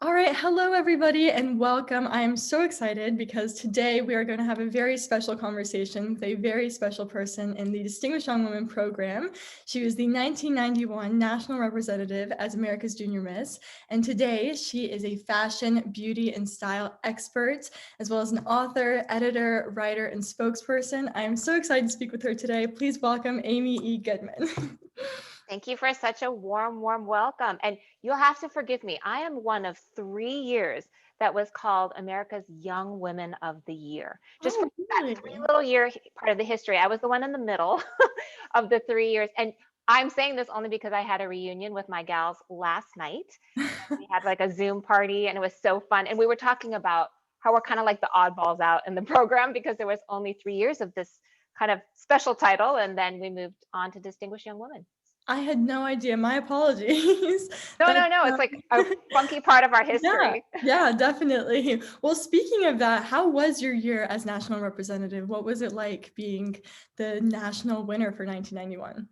All right, hello everybody and welcome. I am so excited because today we are going to have a very special conversation with a very special person in the Distinguished Young Women program. She was the 1991 national representative as America's Junior Miss, and today she is a fashion, beauty, and style expert, as well as an author, editor, writer, and spokesperson. I am so excited to speak with her today. Please welcome Amy E. Goodman. Thank you for such a warm welcome. And you'll have to forgive me. I am one of 3 years that was called America's Young Women of the Year. Just for Oh, that really? three little year part of the history, I was the one in the middle of the 3 years. And I'm saying this only because I had a reunion with my gals last night. We had like a Zoom party and it was so fun. And we were talking about how we're kind of like the oddballs out in the program because there was only 3 years of this kind of special title. And then we moved on to Distinguished Young Women. I had no idea. My apologies. No, That's no, no. It's like a funky part of our yeah, history. yeah, definitely. Well, speaking of that, how was your year as national representative? What was it like being the national winner for 1991?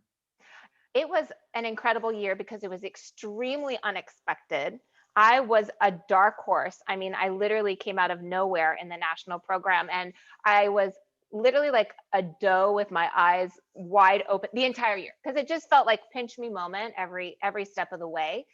It was an incredible year because it was extremely unexpected. I was a dark horse. I mean, I literally came out of nowhere in the national program, and I was literally like a doe with my eyes wide open the entire year because it just felt like pinch me moment every step of the way.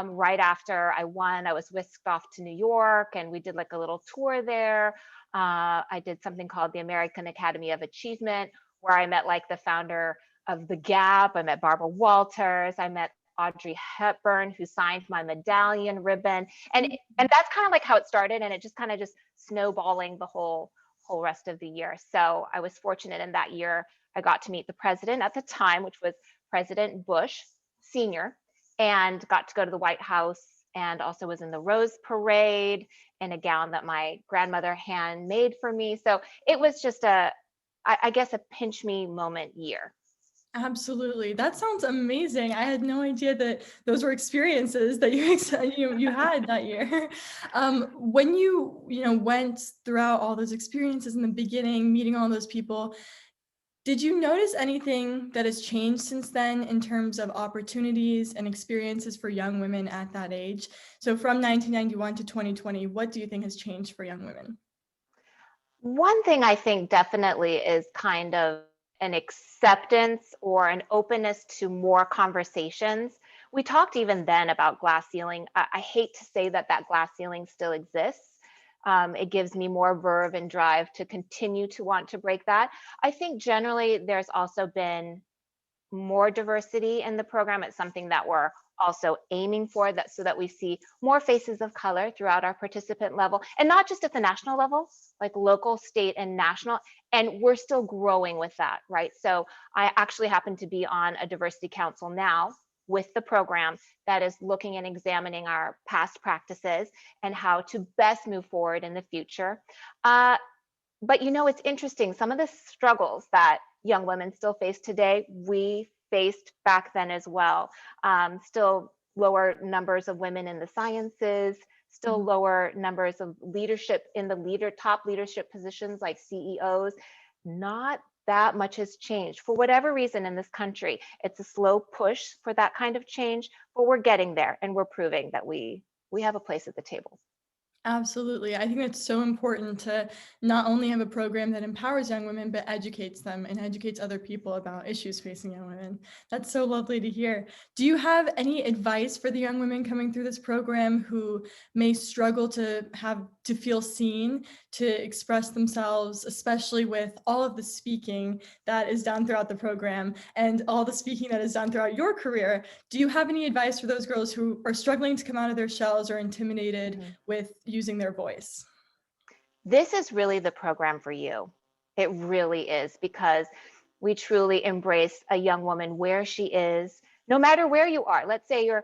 Right after I won, I was whisked off to New York, and we did like a little tour there. I did something called the American Academy of Achievement, where I met like the founder of the Gap. I met Barbara Walters. I met Audrey Hepburn, who signed my medallion ribbon, and that's kind of like how it started, and it just kind of just snowballing the whole rest of the year. So I was fortunate in that year. I got to meet the president at the time, which was President Bush Senior, and got to go to the White House, and also was in the Rose Parade in a gown that my grandmother handmade for me. So it was just I guess a pinch me moment year. Absolutely. That sounds amazing. I had no idea that those were experiences that you had that year. When you went throughout all those experiences in the beginning, meeting all those people, did you notice anything that has changed since then in terms of opportunities and experiences for young women at that age? So from 1991 to 2020, what do you think has changed for young women? One thing I think definitely is kind of an acceptance or an openness to more conversations. We talked even then about glass ceiling. I hate to say that that glass ceiling still exists. It gives me more verve and drive to continue to want to break that. I think generally there's also been more diversity in the program. It's something that we're also aiming for, that so that we see more faces of color throughout our participant level, and not just at the national level, like local, state, and national. And we're still growing with that, right? So I actually happen to be on a diversity council now with the program that is looking and examining our past practices and how to best move forward in the future. But it's interesting. Some of the struggles that young women still face today, we faced back then as well. Still lower numbers of women in the sciences, still Mhm. lower numbers of leadership in the top leadership positions like CEOs. Not that much has changed for whatever reason in this country. It's a slow push for that kind of change, but we're getting there, and we're proving that we have a place at the table. Absolutely. I think it's so important to not only have a program that empowers young women, but educates them and educates other people about issues facing young women. That's so lovely to hear. Do you have any advice for the young women coming through this program who may struggle to feel seen, to express themselves, especially with all of the speaking that is done throughout the program and all the speaking that is done throughout your career? Do you have any advice for those girls who are struggling to come out of their shells or intimidated Mhm. with using their voice? This is really the program for you. It really is, because we truly embrace a young woman where she is, no matter where you are. Let's say you're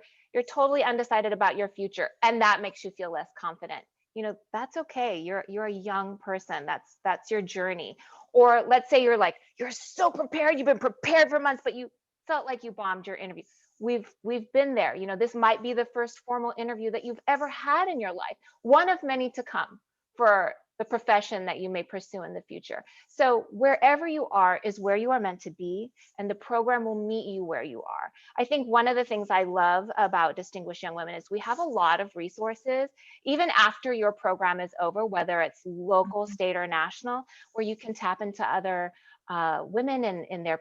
totally undecided about your future and that makes you feel less confident. That's okay. You're a young person. That's your journey. Or let's say you're so prepared, you've been prepared for months, but you felt like you bombed your interview. We've been there. This might be the first formal interview that you've ever had in your life, one of many to come for the profession that you may pursue in the future. So wherever you are is where you are meant to be, and the program will meet you where you are. I think one of the things I love about Distinguished Young Women is we have a lot of resources, even after your program is over, whether it's local, state, or national, where you can tap into other women in their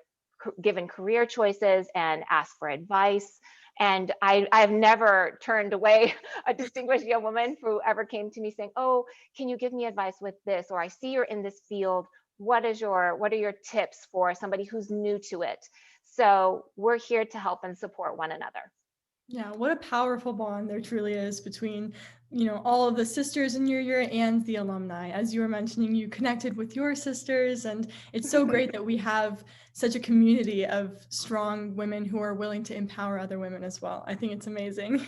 given career choices and ask for advice. And I've never turned away a distinguished young woman who ever came to me saying, "Oh, can you give me advice with this?" Or, "I see you're in this field. What are your tips for somebody who's new to it?" So we're here to help and support one another. Yeah, what a powerful bond there truly is between, all of the sisters in your year and the alumni. As you were mentioning, you connected with your sisters, and it's so great that we have such a community of strong women who are willing to empower other women as well. I think it's amazing.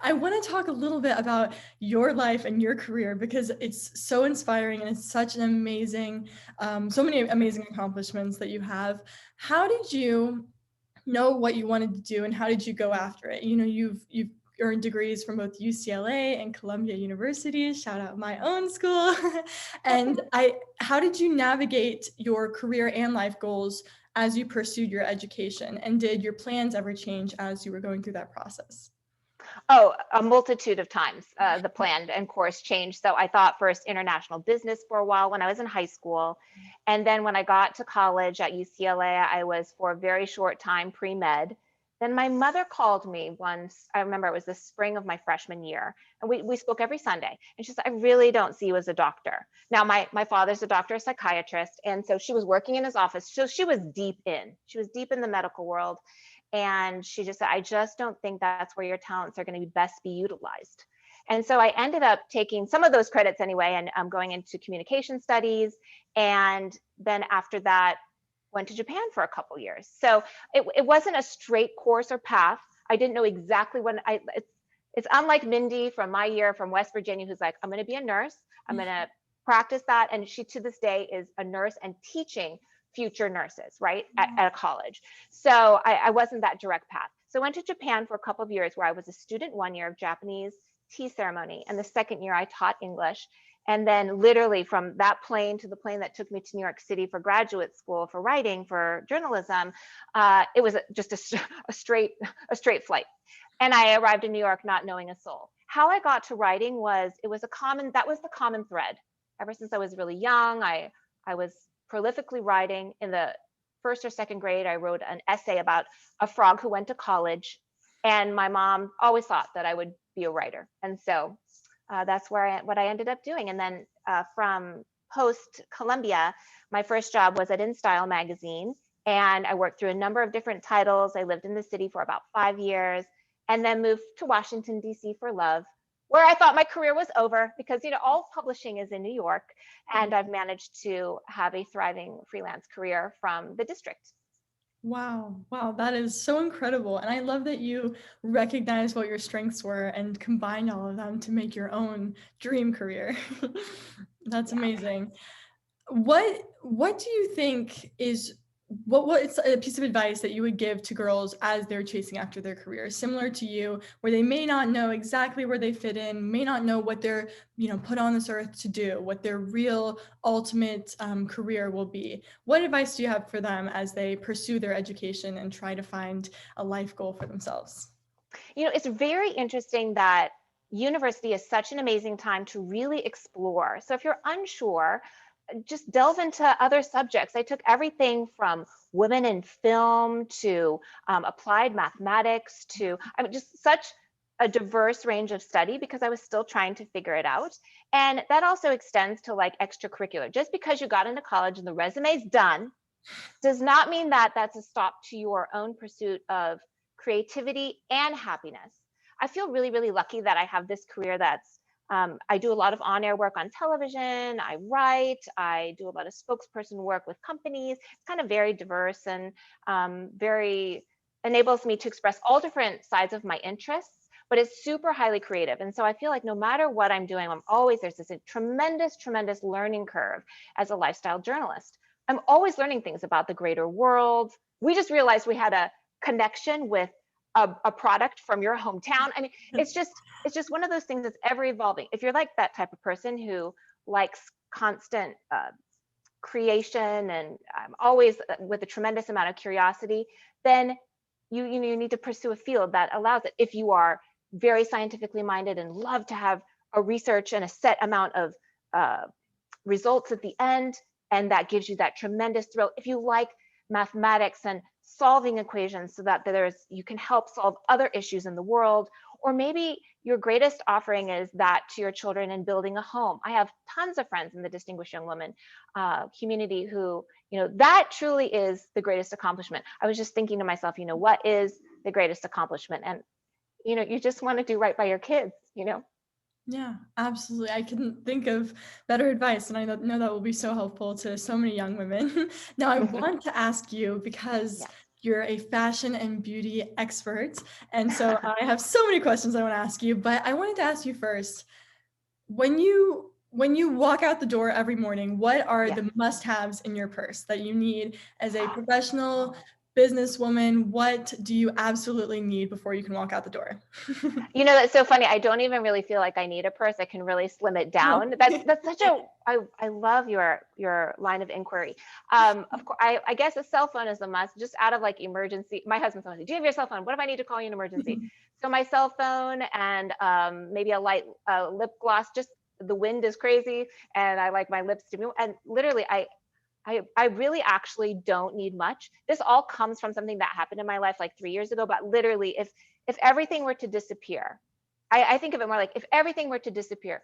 I want to talk a little bit about your life and your career because it's so inspiring and it's such an amazing, so many amazing accomplishments that you have. How did you know what you wanted to do and how did you go after it? You've earned degrees from both UCLA and Columbia University, shout out my own school. And how did you navigate your career and life goals as you pursued your education? And did your plans ever change as you were going through that process? Oh, a multitude of times the plan and course changed. So I thought first international business for a while when I was in high school. And then when I got to college at UCLA, I was for a very short time pre-med. Then my mother called me once. I remember it was the spring of my freshman year. And we spoke every Sunday. And she said, "I really don't see you as a doctor." Now, my father's a doctor, a psychiatrist. And so she was working in his office. So she was deep in. She was deep in the medical world. And she just said, "I just don't think that's where your talents are going to be best be utilized." And so I ended up taking some of those credits anyway, and I'm going into communication studies. And then after that, went to Japan for a couple years. So it wasn't a straight course or path. I didn't know exactly when it's unlike Mindy from my year from West Virginia, who's like, "I'm going to be a nurse. I'm going to practice that." And she to this day is a nurse and teaching future nurses, right, at a college. So I wasn't that direct path. So I went to Japan for a couple of years where I was a student 1 year of Japanese tea ceremony. And the second year I taught English. And then literally from that plane to the plane that took me to New York City for graduate school, for writing, for journalism, it was just a straight flight. And I arrived in New York not knowing a soul. How I got to writing was, that was the common thread. Ever since I was really young, I was prolifically writing. In the first or second grade, I wrote an essay about a frog who went to college. And my mom always thought that I would be a writer. And so that's what I ended up doing. And then from post Columbia, my first job was at In Style magazine. And I worked through a number of different titles. I lived in the city for about 5 years and then moved to Washington, D.C. for love, where I thought my career was over because, all publishing is in New York. And I've managed to have a thriving freelance career from the district. Wow. Wow. That is so incredible. And I love that you recognize what your strengths were and combined all of them to make your own dream career. That's Yeah. amazing. What do you think is what's a piece of advice that you would give to girls as they're chasing after their careers, similar to you, where they may not know exactly where they fit in, may not know what they're put on this earth to do, what their real ultimate career will be? What advice do you have for them as they pursue their education and try to find a life goal for themselves? It's very interesting that university is such an amazing time to really explore. So if you're unsure, just delve into other subjects. I took everything from women in film to applied mathematics to, just such a diverse range of study because I was still trying to figure it out. And that also extends to like extracurricular. Just because you got into college and the resume's done does not mean that that's a stop to your own pursuit of creativity and happiness. I feel really, really lucky that I have this career that's I do a lot of on-air work on television. I write. I do a lot of spokesperson work with companies. It's kind of very diverse and very enables me to express all different sides of my interests, but it's super highly creative. And so I feel like no matter what I'm doing, there's this tremendous, tremendous learning curve as a lifestyle journalist. I'm always learning things about the greater world. We just realized we had a connection with a product from your hometown. It's just one of those things that's ever evolving. If you're like that type of person who likes constant creation, and I'm always with a tremendous amount of curiosity, then you need to pursue a field that allows it. If you are very scientifically minded and love to have a research and a set amount of uh, results at the end, and that gives you that tremendous thrill. If you like mathematics and solving equations so that you can help solve other issues in the world, or maybe your greatest offering is that to your children in building a home. I have tons of friends in the Distinguished Young Woman community who, that truly is the greatest accomplishment. I was just thinking to myself, what is the greatest accomplishment? And you just want to do right by your kids. Yeah, absolutely. I couldn't think of better advice, and I know that will be so helpful to so many young women. Now, I want to ask you, because Yes. you're a fashion and beauty expert, and so I have so many questions I want to ask you, but I wanted to ask you first, when you walk out the door every morning, what are Yes. the must-haves in your purse that you need as a professional businesswoman? What do you absolutely need before you can walk out the door? That's so funny. I don't even really feel like I need a purse. I can really slim it Oh. down. That's such a I love your line of inquiry. Of course, I guess a cell phone is a must, just out of like emergency. My husband's always like, "Do you have your cell phone? What if I need to call you in an emergency?" So my cell phone, and maybe a light lip gloss. Just the wind is crazy, and I like my lips to move. And literally, I really actually don't need much. This all comes from something that happened in my life like 3 years ago. But literally, if everything were to disappear, I think of it more like, if everything were to disappear,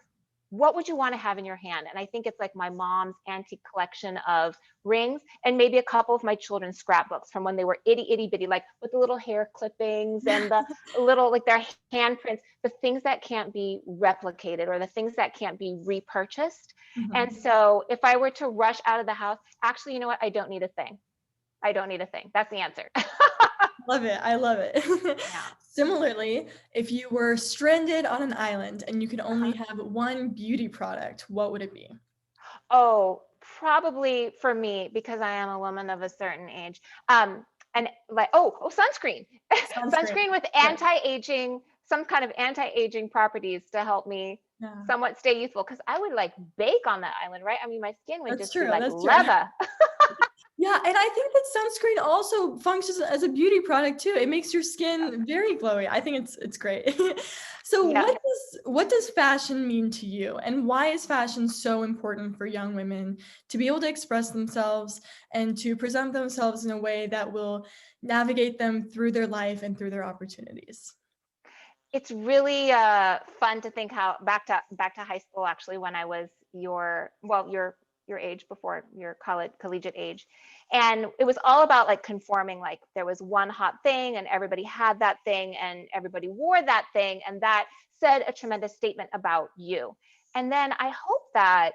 what would you want to have in your hand? And I think it's like my mom's antique collection of rings, and maybe a couple of my children's scrapbooks from when they were itty bitty, like with the little hair clippings and the little, like their handprints, the things that can't be replicated, or the things that can't be repurchased. And Mhm. so if I were to rush out of the house, actually, you know what? I don't need a thing. I don't need a thing. That's the answer. Love it. I love it. Yeah. Similarly, if you were stranded on an island and you could only Uh-huh. have one beauty product, what would it be? Oh, probably for me, because I am a woman of a certain age. And like, sunscreen. Sunscreen. Sunscreen with Yeah. anti-aging, some kind of anti-aging properties to help me Yeah. somewhat stay youthful. Because I would like bake on that island, right? I mean, my skin would That's just be true. like That's true. leather. Yeah, and I think that sunscreen also functions as a beauty product too. It makes your Yeah. skin very glowy. I think it's great. So Yeah. what does fashion mean to you? And why is fashion so important for young women to be able to express themselves and to present themselves in a way that will navigate them through their life and through their opportunities? It's really fun to think how back to high school, actually, when I was your age, before your collegiate age. And it was all about like conforming. Like there was one hot thing and everybody had that thing and everybody wore that thing, and that said a tremendous statement about you. And then I hope that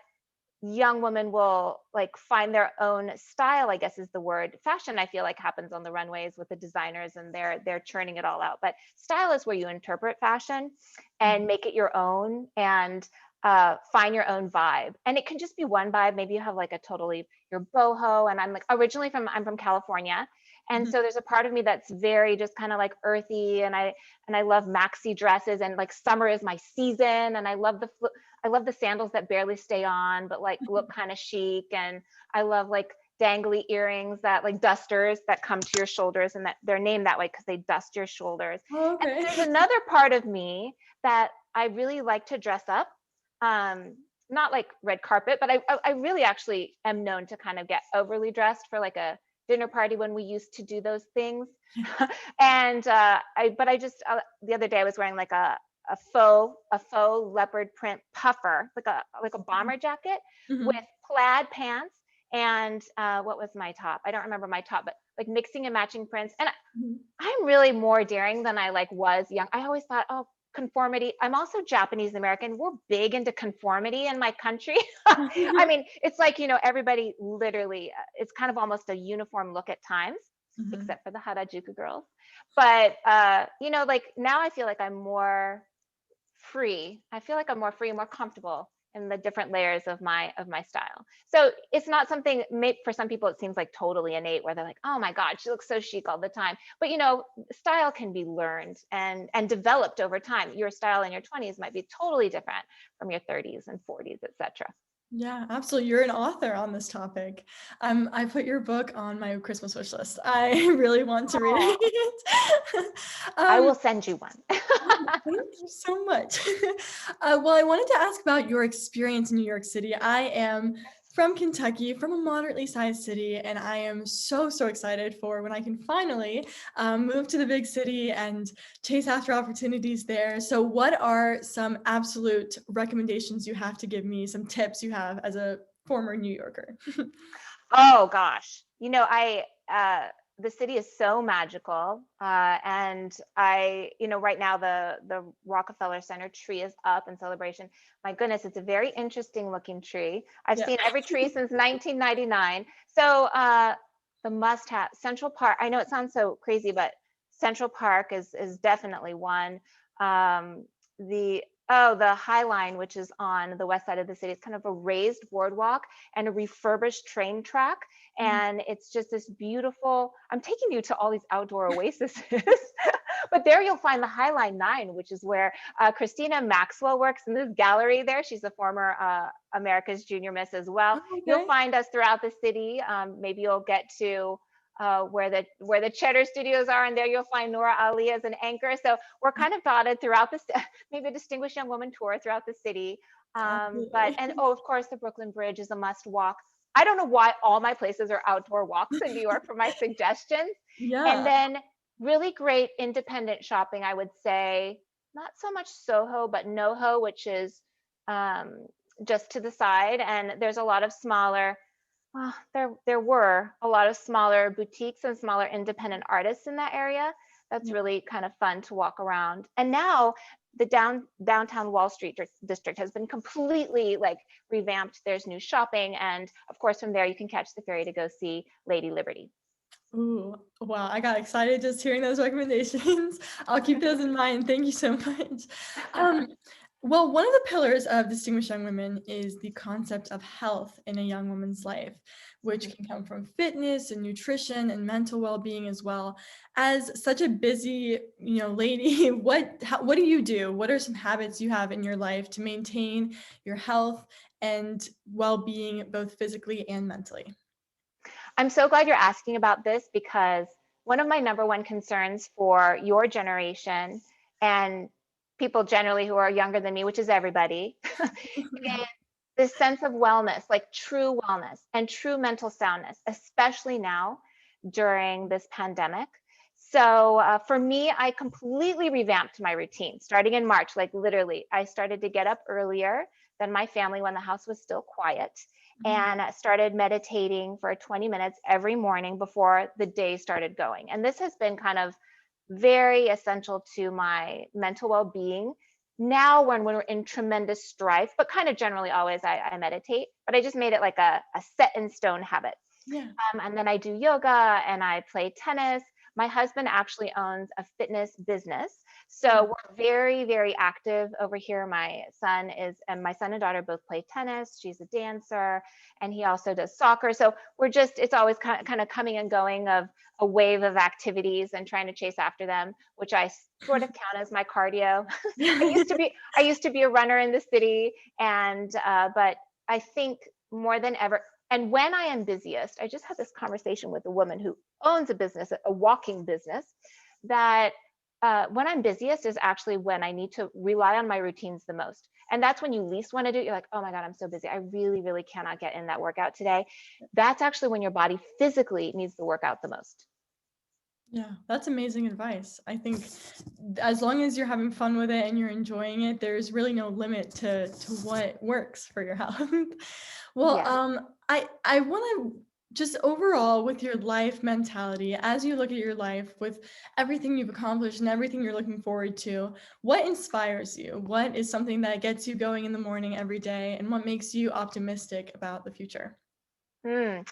young women will like find their own style, I guess is the word. Fashion, I feel like, happens on the runways with the designers, and they're churning it all out. But style is where you interpret fashion and make it your own, and find your own vibe. And it can just be one vibe. Maybe you have like a totally, you're boho, and I'm from California. And Mhm. so there's a part of me that's very just kind of like earthy, and I love maxi dresses, and like summer is my season, and I love the sandals that barely stay on, but like look kind of chic. And I love like dangly earrings, that like dusters that come to your shoulders, and that they're named that way because they dust your shoulders. Oh, And okay. there's another part of me that I really like to dress up. Not like red carpet, but I really actually am known to kind of get overly dressed for like a dinner party when we used to do those things. And I just the other day I was wearing like a faux leopard print puffer, like a bomber jacket with Mhm. plaid pants. And what was my top? I don't remember my top, but like mixing and matching prints. And Mhm. I'm really more daring than I like was young. I always thought, oh, conformity. I'm also Japanese American. We're big into conformity in my country. I mean, it's like, everybody literally, it's kind of almost a uniform look at times, Mhm. except for the Harajuku girls. But, like now I feel like I'm more free. I feel like I'm more free and more comfortable in the different layers of my style. So it's not something, for some people it seems like totally innate, where they're like, "Oh my god, she looks so chic all the time." But style can be learned and developed over time. Your style in your 20s might be totally different from your 30s and 40s, etc. Yeah, absolutely. You're an author on this topic. I put your book on my Christmas wish list. I really want to read Oh, it. I um, will send you one. oh, thank you so much. Well, I wanted to ask about your experience in New York City. I am from Kentucky, from a moderately sized city, and I am so, so excited for when I can finally move to the big city and chase after opportunities there. So, what are some absolute recommendations you have to give me, some tips you have as a former New Yorker? Oh gosh. The city is so magical. And right now the Rockefeller Center tree is up in celebration. My goodness, it's a very interesting looking tree. I've Yeah. seen every tree since 1999. So the must have Central Park. I know it sounds so crazy, but Central Park is definitely one. The the High Line, which is on the west side of the city, it's kind of a raised boardwalk and a refurbished train track. And it's just this beautiful, I'm taking you to all these outdoor oases. But there you'll find the High Line 9, which is where Christina Maxwell works in this gallery there. She's a former America's Junior Miss as well. Oh, You'll okay. find us throughout the city. Maybe you'll get to where the Cheddar Studios are, and there you'll find Nora Ali as an anchor. So we're kind of dotted throughout the maybe a distinguished young woman tour throughout the city. But Absolutely. and oh, of course, the Brooklyn Bridge is a must walk. I don't know why all my places are outdoor walks in New York for my suggestions. And Yeah. then really great independent shopping, I would say, not so much Soho, but NoHo, which is um, just to the side. And there's a lot of smaller, there were a lot of smaller boutiques and smaller independent artists in that area. That's Yeah. really kind of fun to walk around. And now the downtown Wall Street district has been completely like revamped. There's new shopping, and of course from there you can catch the ferry to go see Lady Liberty. Ooh, wow, I got excited just hearing those recommendations. I'll keep those in mind. Thank you so much. Um, well, one of the pillars of Distinguished Young Women is the concept of health in a young woman's life, which can come from fitness and nutrition and mental well-being as well. As such a busy, lady, what do you do? What are some habits you have in your life to maintain your health and well-being both physically and mentally? I'm so glad you're asking about this because one of my number one concerns for your generation and people generally who are younger than me, which is everybody, is this sense of wellness, like true wellness and true mental soundness, especially now during this pandemic. So for me, I completely revamped my routine starting in March. Like literally, I started to get up earlier than my family when the house was still quiet and started meditating for 20 minutes every morning before the day started going. And this has been kind of very essential to my mental well being. Now, when we're in tremendous strife, but kind of generally always I meditate, but I just made it like a set in stone habit. Yeah. And then I do yoga and I play tennis. My husband actually owns a fitness business. So we're very, very active over here. And my son and daughter both play tennis. She's a dancer and he also does soccer. So it's always kind of coming and going of a wave of activities and trying to chase after them, which I sort of count as my cardio. I used to be a runner in the city but I think more than ever, and when I am busiest, I just had this conversation with a woman who owns a business, a walking business, that when I'm busiest is actually when I need to rely on my routines the most. And that's when you least want to do it. You're like, oh my God, I'm so busy. I really, really cannot get in that workout today. That's actually when your body physically needs the workout the most. Yeah, that's amazing advice. I think as long as you're having fun with it and you're enjoying it, there's really no limit to what works for your health. Well, Yeah. I want to just overall with your life mentality, as you look at your life with everything you've accomplished and everything you're looking forward to, what inspires you? What is something that gets you going in the morning every day, and what makes you optimistic about the future? Hmm.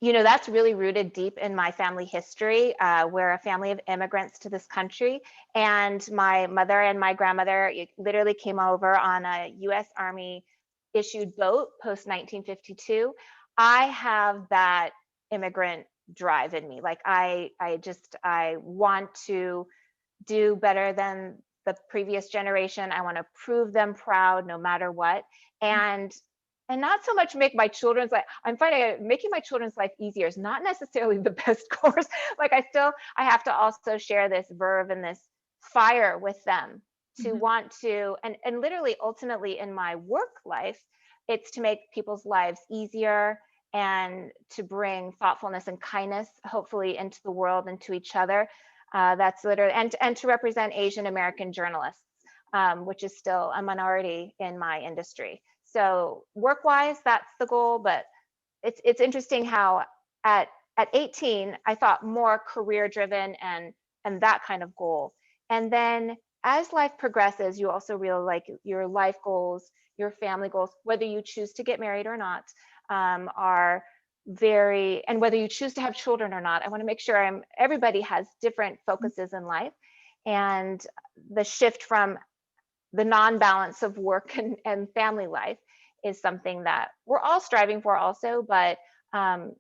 That's really rooted deep in my family history. We're a family of immigrants to this country, and my mother and my grandmother literally came over on a U.S. Army issued boat post 1952. I have that immigrant drive in me. Like I want to do better than the previous generation. I want to prove them proud no matter what. And and not so much make my children's life. I'm finding making my children's life easier is not necessarily the best course. Like I have to also share this verve and this fire with them to Mhm. want to, and literally ultimately in my work life, it's to make people's lives easier and to bring thoughtfulness and kindness, hopefully, into the world and to each other. That's literally, and to represent Asian American journalists, which is still a minority in my industry. So work-wise, that's the goal. But it's interesting how at at 18, I thought more career-driven and that kind of goal. And then as life progresses, you also realize like your life goals, your family goals, whether you choose to get married or not, are very, and whether you choose to have children or not. I want to make sure everybody has different focuses in life, and the shift from the non-balance of work and family life is something that we're all striving for also. But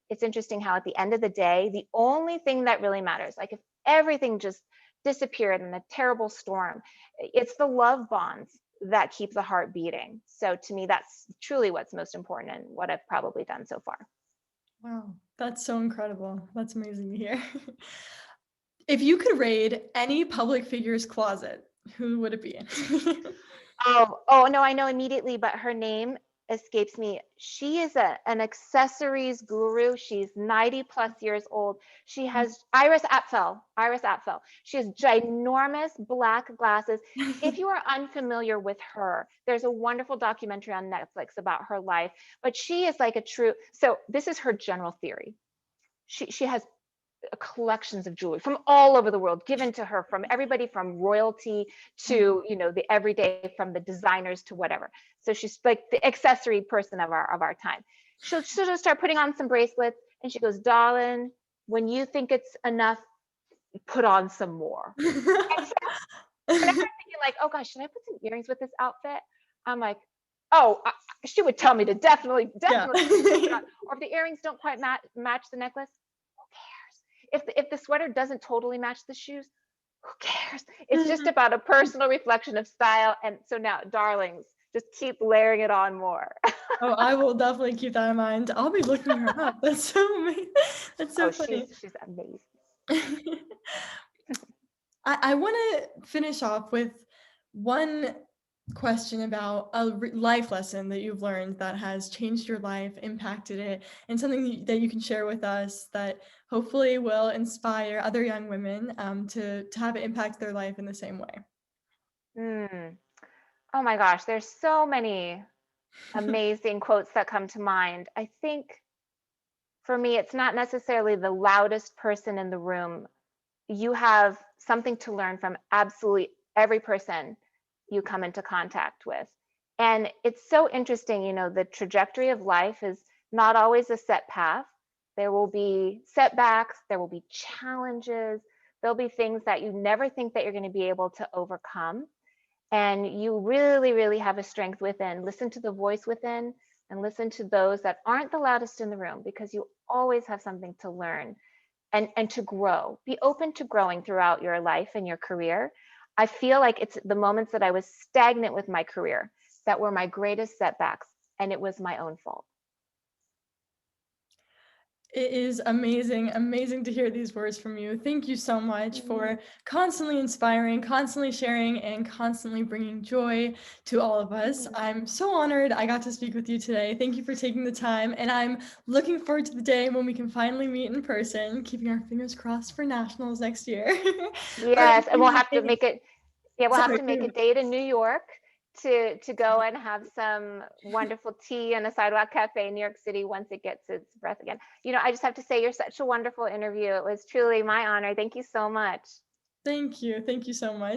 it's interesting how at the end of the day, the only thing that really matters, like if everything just disappeared in a terrible storm, it's the love bonds that keep the heart beating. So to me, that's truly what's most important and what I've probably done so far. Wow, that's so incredible. That's amazing to hear. If you could raid any public figure's closet, who would it be? Oh, no, I know immediately, but her name escapes me. She is an accessories guru. She's 90 plus years old. She has Iris Apfel. She has ginormous black glasses. If you are unfamiliar with her, there's a wonderful documentary on Netflix about her life, but she is like a true, so this is her general theory. She has collections of jewelry from all over the world given to her, from everybody from royalty to the everyday, from the designers to whatever. So she's like the accessory person of our time. She'll just start putting on some bracelets, and she goes, darling, when you think it's enough, put on some more. And so whenever I'm thinking like, oh gosh, should I put some earrings with this outfit, I'm like, oh, she would tell me to definitely Yeah. keep it on. Or if the earrings don't quite match the necklace, if the sweater doesn't totally match the shoes, who cares? It's just about a personal reflection of style. And so now, darlings, just keep layering it on more. Oh, I will definitely keep that in mind. I'll be looking her up. That's so amazing. That's Oh, so funny. she's amazing. I want to finish off with one question about a life lesson that you've learned that has changed your life, impacted it, and something that you can share with us that hopefully will inspire other young women to have it impact their life in the same way. Hmm. Oh my gosh, there's so many amazing quotes that come to mind. I think for me, it's not necessarily the loudest person in the room. You have something to learn from absolutely every person you come into contact with. And it's so interesting, the trajectory of life is not always a set path. There will be setbacks, there will be challenges, there'll be things that you never think that you're going to be able to overcome. And you really, really have a strength within. Listen to the voice within and listen to those that aren't the loudest in the room, because you always have something to learn and to grow. Be open to growing throughout your life and your career. I feel like it's the moments that I was stagnant with my career that were my greatest setbacks, and it was my own fault. It is amazing, amazing to hear these words from you. Thank you so much Mm. for constantly inspiring, constantly sharing, and constantly bringing joy to all of us. I'm so honored I got to speak with you today. Thank you for taking the time, and I'm looking forward to the day when we can finally meet in person, keeping our fingers crossed for nationals next year. All right, Yes, and we'll Katie, have to make it. Yeah, we'll have sorry. to make a date in New York to go and have some wonderful tea in a sidewalk cafe in New York City once it gets its breath again. I just have to say, you're such a wonderful interview. It was truly my honor. Thank you so much. Thank you. Thank you so much.